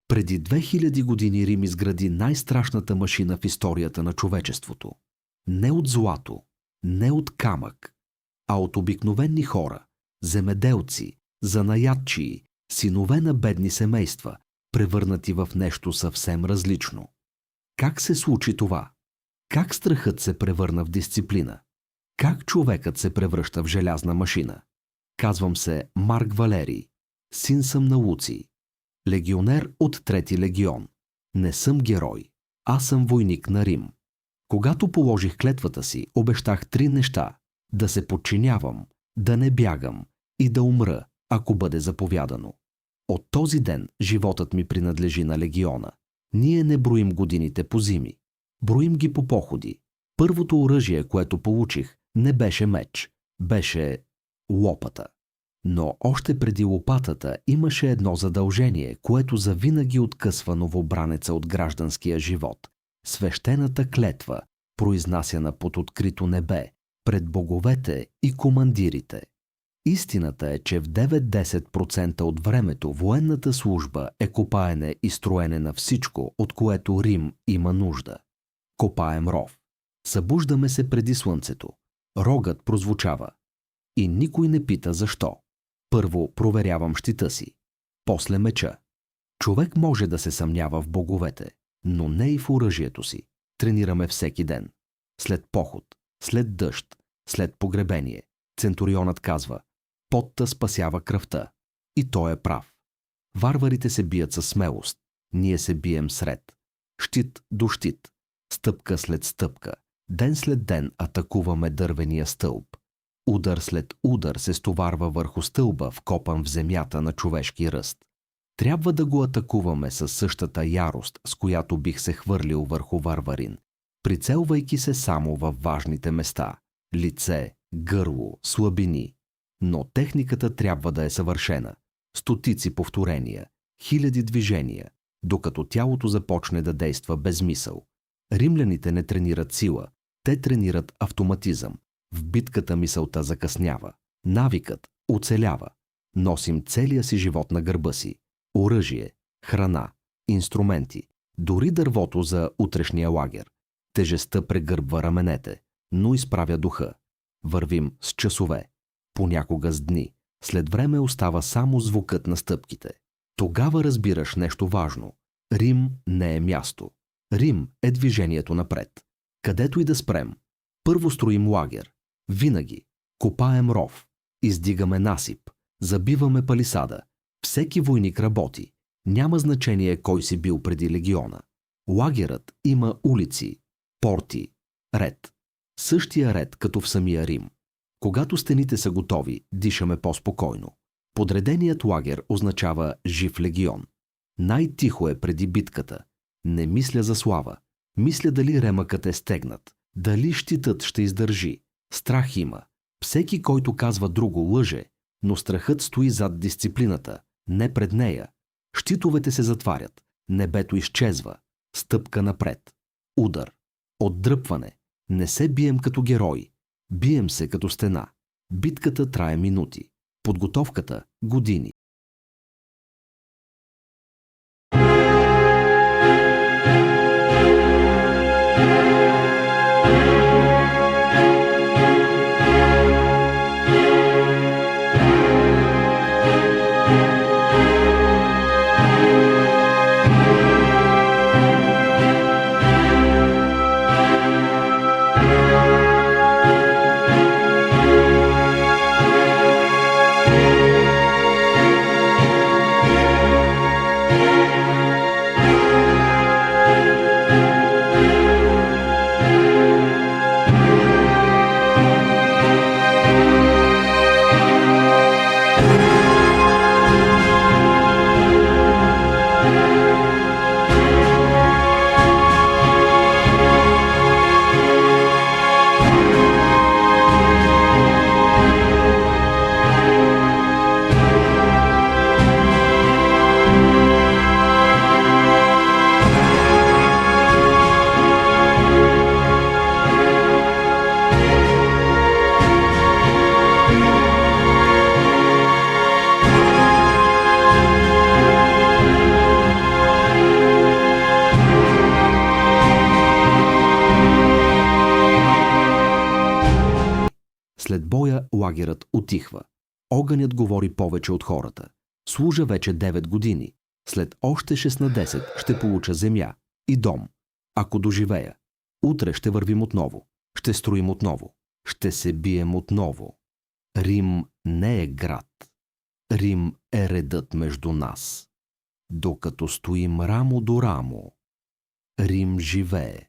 Преди 2000 години Рим изгради най-страшната машина в историята на човечеството. Не от злато, не от камък, а от обикновени хора, земеделци, занаятчии, синове на бедни семейства, превърнати в нещо съвсем различно. Как се случи това? Как страхът се превърна в дисциплина? Как човекът се превръща в желязна машина? Казвам се Марк Валерий. Син съм на Луций. Легионер от Трети легион. Не съм герой. Аз съм войник на Рим. Когато положих клетвата си, обещах 3 неща. Да се подчинявам, да не бягам и да умра, ако бъде заповядано. От този ден животът ми принадлежи на легиона. Ние не броим годините по зими. Броим ги по походи. Първото оръжие, което получих, не беше меч. Беше лопата. Но още преди лопатата имаше едно задължение, което завинаги откъсва новобранеца от гражданския живот. Свещената клетва, произнасяна под открито небе, пред боговете и командирите. Истината е, че в 9-10% от времето военната служба е копаене и строене на всичко, от което Рим има нужда. Копаем ров. Събуждаме се преди слънцето. Рогът прозвучава. И никой не пита защо. Първо проверявам щита си. После меча. Човек може да се съмнява в боговете, но не и в оръжието си. Тренираме всеки ден. След поход, след дъжд, след погребение. Центурионът казва: потта спасява кръвта. И той е прав. Варварите се бият със смелост. Ние се бием сред. Щит до щит. Стъпка след стъпка. Ден след ден атакуваме дървения стълб. Удар след удар се стоварва върху стълба, вкопан в земята на човешки ръст. Трябва да го атакуваме със същата ярост, с която бих се хвърлил върху варварин, прицелвайки се само във важните места – лице, гърло, слабини. Но техниката трябва да е съвършена. Стотици повторения, хиляди движения, докато тялото започне да действа без мисъл. Римляните не тренират сила, те тренират автоматизъм. В битката мисълта закъснява. Навикът оцелява. Носим целия си живот на гърба си. Оръжие, храна, инструменти, дори дървото за утрешния лагер. Тежестта прегърбва раменете, но изправя духа. Вървим с часове, понякога с дни. След време остава само звукът на стъпките. Тогава разбираш нещо важно. Рим не е място. Рим е движението напред. Където и да спрем. Първо строим лагер. Винаги. Копаем ров. Издигаме насип. Забиваме палисада. Всеки войник работи. Няма значение кой си бил преди легиона. Лагерът има улици, порти, ред. Същия ред като в самия Рим. Когато стените са готови, дишаме по-спокойно. Подреденият лагер означава жив легион. Най-тихо е преди битката. Не мисля за слава. Мисля дали ремъкът е стегнат. Дали щитът ще издържи. Страх има. Всеки, който казва друго, лъже, но страхът стои зад дисциплината, не пред нея. Щитовете се затварят. Небето изчезва. Стъпка напред. Удар. Отдръпване. Не се бием като герои. Бием се като стена. Битката трае минути. Подготовката – години. След боя лагерът утихва. Огънят говори повече от хората. Служа вече 9 години. След още 6 на 10 ще получа земя и дом. Ако доживея, утре ще вървим отново. Ще строим отново. Ще се бием отново. Рим не е град. Рим е редът между нас. Докато стоим рамо до рамо, Рим живее.